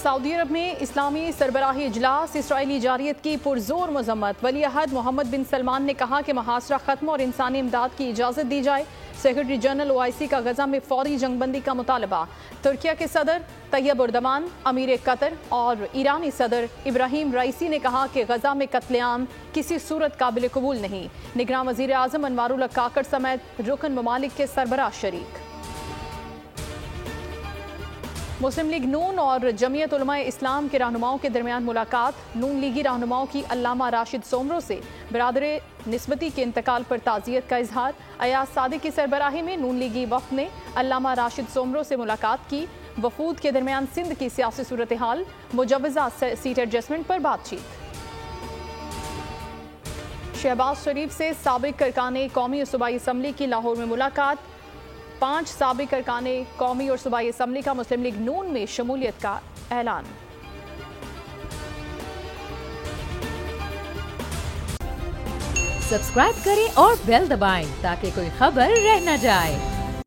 Saudi अरब में इस्लामी सरबराही इजलास, Israeli जारियत की पुरजोर मजम्मत। वली अहद मोहम्मद बिन सलमान ने कहा कि मुहासरा खत्म और इंसानी इमदाद की इजाज़त दी जाए। सेक्रेटरी जनरल OIC का गजा में फौरी जंगबंदी का मुतालबा। तुर्किया के सदर तैयब उर्दमान, अमीर कतर और ईरानी सदर इब्राहिम रईसी ने कहा कि गजा में कत्लेआम किसी सूरत काबिल कबूल नहीं। निगरान वज़ीर आज़म अनवारुल हक काकड़ समेत रुकन ममालिक के सरबराह शरीक। मुस्लिम लीग नून और जमीयत उलमा इस्लाम के रहनुमाओं के दरमियान मुलाकात। नून लीगी रहनुमाओं की अल्लामा राशिद सोमरो से बिरादर निस्बती के इंतकाल पर ताज़ियत का इजहार। अयाज सादिक की सरबराही में नून लीगी वफ़द ने अल्लामा राशिद सोमरो से मुलाकात की। वफूद के दरमियान सिंध की सियासी सूरत हाल, मुजव्वज़ा सीट एडजस्टमेंट पर बातचीत। शहबाज शरीफ से साबिक अरकान कौमी और सूबाई असम्बली की लाहौर में मुलाकात। 5 साबिक अरकान कौमी और सूबाई असम्बली का मुस्लिम लीग नून में शमूलियत का ऐलान। सब्सक्राइब करें और बेल दबाएं ताकि कोई खबर रह न जाए।